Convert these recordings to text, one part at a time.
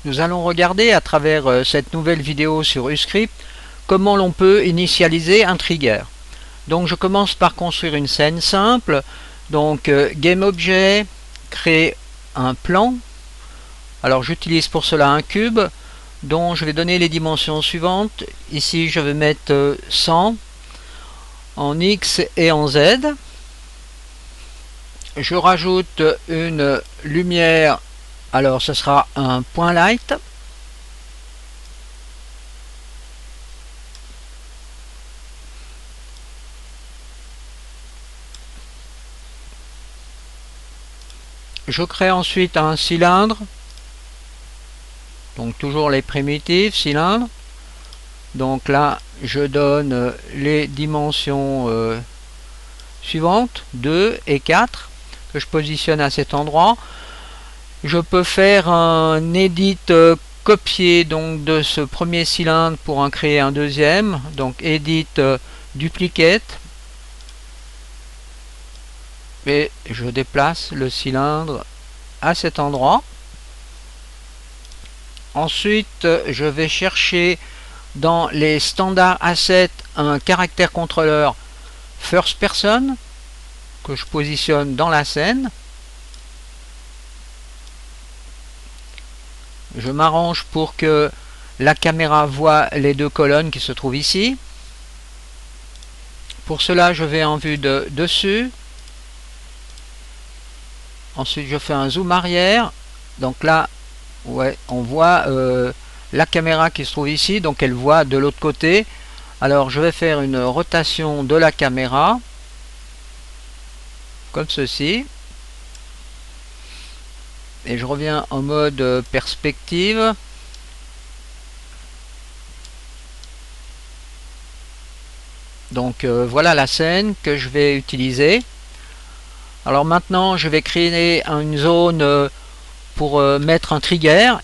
Nous allons regarder à travers cette nouvelle vidéo sur Uscript comment l'on peut initialiser un trigger. Donc je commence par construire une scène simple. Donc GameObjet, créer un plan. Alors j'utilise pour cela un cube dont je vais donner les dimensions suivantes. Ici je vais mettre 100 en X et en Z. Je rajoute une lumière, alors ce sera un point light. Je crée ensuite un cylindre, donc toujours les primitives, cylindre. Donc là je donne les dimensions suivantes, 2 et 4, que je positionne à cet endroit. Je peux faire un edit copier donc de ce premier cylindre pour en créer un deuxième, donc edit duplicate, et je déplace le cylindre à cet endroit. Ensuite je vais chercher dans les standards assets un caractère contrôleur first person que je positionne dans la scène. Je m'arrange pour que la caméra voit les deux colonnes qui se trouvent ici. Pour cela je vais en vue de dessus. Ensuite je fais un zoom arrière. Donc là ouais, on voit la caméra qui se trouve ici, donc elle voit de l'autre côté. Alors je vais faire une rotation de la caméra comme ceci et je reviens en mode perspective. Donc voilà la scène que je vais utiliser. Alors maintenant je vais créer une zone pour mettre un trigger.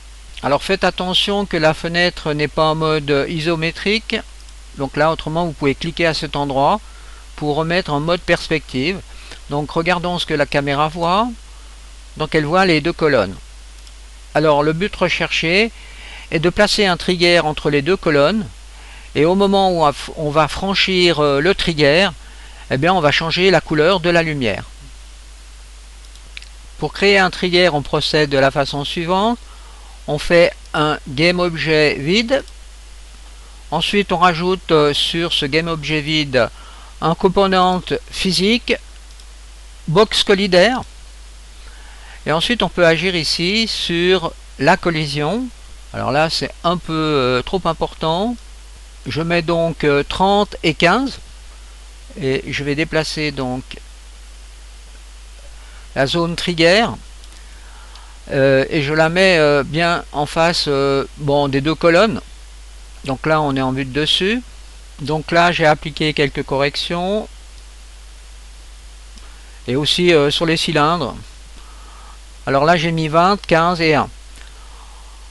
Alors faites attention que la fenêtre n'est pas en mode isométrique. Donc là autrement vous pouvez cliquer à cet endroit pour remettre en mode perspective. Donc regardons ce que la caméra voit. Donc elle voit les deux colonnes. Alors le but recherché est de placer un trigger entre les deux colonnes. Et au moment où on va franchir le trigger, eh bien on va changer la couleur de la lumière. Pour créer un trigger, on procède de la façon suivante. On fait un GameObjet vide. Ensuite, on rajoute sur ce GameObjet vide un component physique, box collider. Et ensuite, on peut agir ici sur la collision. Alors là, c'est un peu trop important. Je mets donc 30 et 15. Et je vais déplacer donc la zone trigger. Et je la mets bien en face des deux colonnes. Donc là on est en vue de dessus. Donc là j'ai appliqué quelques corrections et aussi sur les cylindres. Alors là j'ai mis 20, 15 et 1.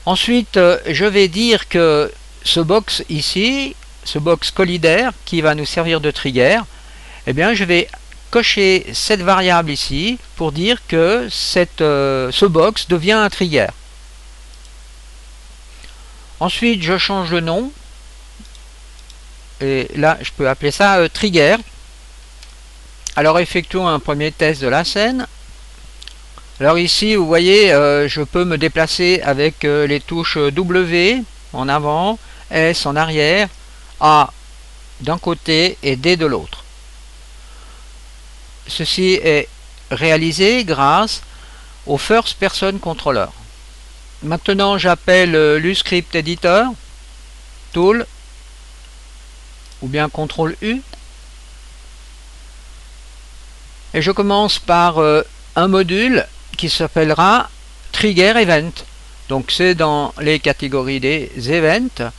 Ensuite je vais dire que ce box ici, ce box collider qui va nous servir de trigger, eh bien je vais cocher cette variable ici pour dire que ce box devient un trigger. Ensuite je change le nom et là je peux appeler ça trigger. Alors effectuons un premier test de la scène. Alors ici vous voyez je peux me déplacer avec les touches W en avant, S en arrière, A d'un côté et D de l'autre. Ceci est réalisé grâce au First Person Controller. Maintenant j'appelle l'Uscript Editor, Tool, ou bien CTRL U. Et je commence par un module qui s'appellera Trigger Event. Donc c'est dans les catégories des events.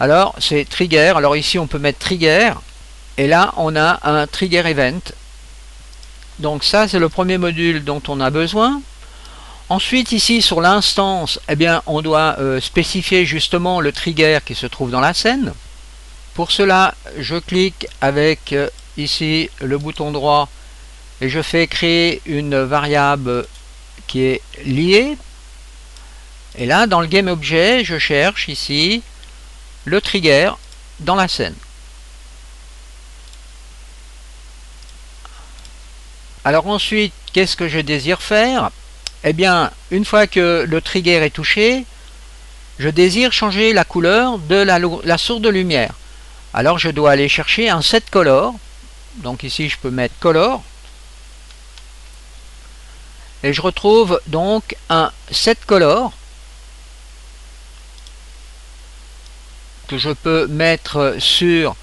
Alors c'est Trigger, alors ici on peut mettre Trigger, et là on a un Trigger Event. Donc ça c'est le premier module dont on a besoin. Ensuite ici sur l'instance, eh bien on doit spécifier justement le trigger qui se trouve dans la scène. Pour cela je clique avec ici le bouton droit et je fais créer une variable qui est liée. Et là, dans le GameObject, je cherche ici le trigger dans la scène. Alors ensuite, qu'est-ce que je désire faire? Eh bien, une fois que le trigger est touché, je désire changer la couleur de la source de lumière. Alors je dois aller chercher un set color. Donc ici je peux mettre color. Et je retrouve donc un set color que je peux mettre sur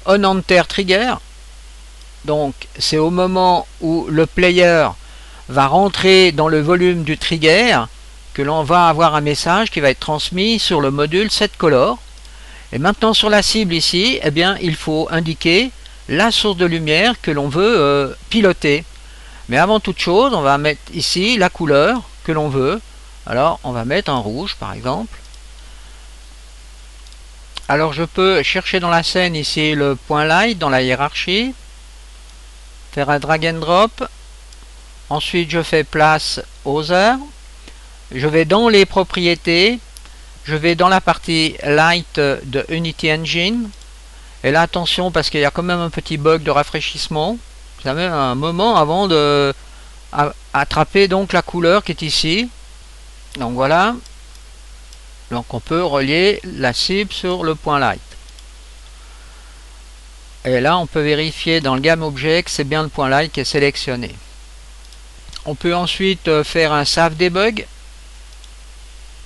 on enter trigger. Donc c'est au moment où le player va rentrer dans le volume du trigger que l'on va avoir un message qui va être transmis sur le module setColor. Et maintenant sur la cible ici, eh bien, il faut indiquer la source de lumière que l'on veut piloter. Mais avant toute chose, on va mettre ici la couleur que l'on veut. Alors on va mettre un rouge par exemple. Alors je peux chercher dans la scène ici le point light dans la hiérarchie, faire un drag and drop. Ensuite je fais place Other. Je vais dans les propriétés, je vais dans la partie light de Unity Engine. Et là attention parce qu'il y a quand même un petit bug de rafraîchissement. Ça met un moment avant de attraper donc la couleur qui est ici. Donc voilà. Donc on peut relier la cible sur le point light. Et là on peut vérifier dans le GameObject que c'est bien le point light qui est sélectionné. On peut ensuite faire un save debug.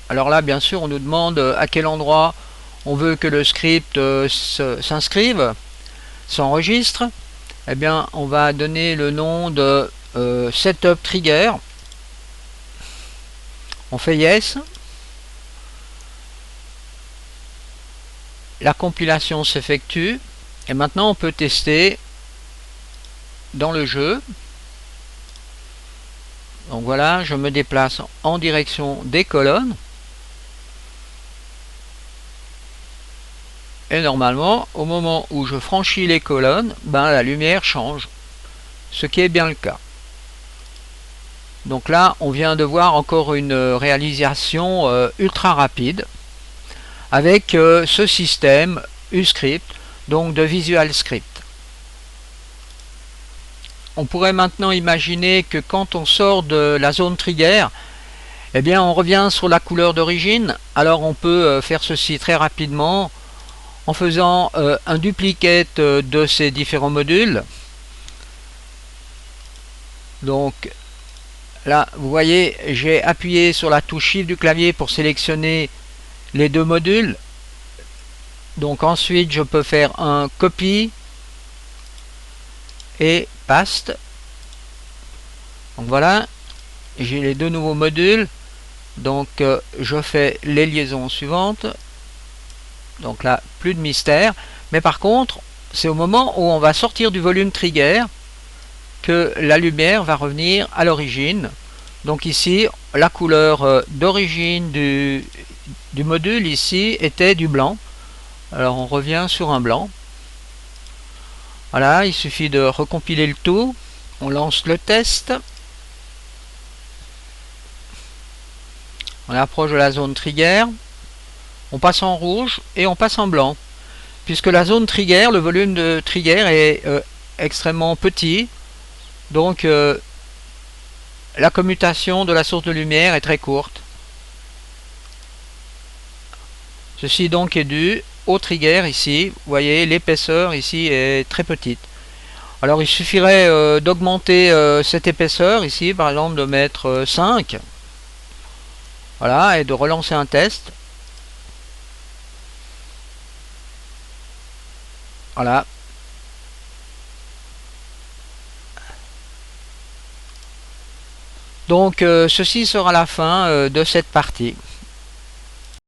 Alors là bien sûr on nous demande à quel endroit on veut que le script s'inscrive, s'enregistre. Eh bien on va donner le nom de setup trigger. On fait yes. La compilation s'effectue et maintenant on peut tester dans le jeu. Donc voilà, je me déplace en direction des colonnes et normalement au moment où je franchis les colonnes, la lumière change, ce qui est bien le cas. Donc là on vient de voir encore une réalisation ultra rapide avec ce système Uscript, donc de Visual Script. On pourrait maintenant imaginer que quand on sort de la zone trigger, eh bien on revient sur la couleur d'origine. Alors on peut faire ceci très rapidement en faisant un duplicate de ces différents modules. Donc là vous voyez, j'ai appuyé sur la touche Shift du clavier pour sélectionner les deux modules. Donc ensuite je peux faire un copy et paste. Donc voilà, j'ai les deux nouveaux modules. Donc je fais les liaisons suivantes. Donc là plus de mystère, mais par contre c'est au moment où on va sortir du volume trigger que la lumière va revenir à l'origine. Donc ici la couleur d'origine du module ici était du blanc. Alors on revient sur un blanc. Voilà, il suffit de recompiler le tout. On lance le test. On approche de la zone trigger. On passe en rouge et on passe en blanc. Puisque la zone trigger, le volume de trigger est extrêmement petit. Donc la commutation de la source de lumière est très courte. Ceci donc est dû au trigger ici. Vous voyez, l'épaisseur ici est très petite. Alors il suffirait d'augmenter cette épaisseur ici, par exemple de mettre 5. Voilà, et de relancer un test. Voilà. Donc ceci sera la fin de cette partie.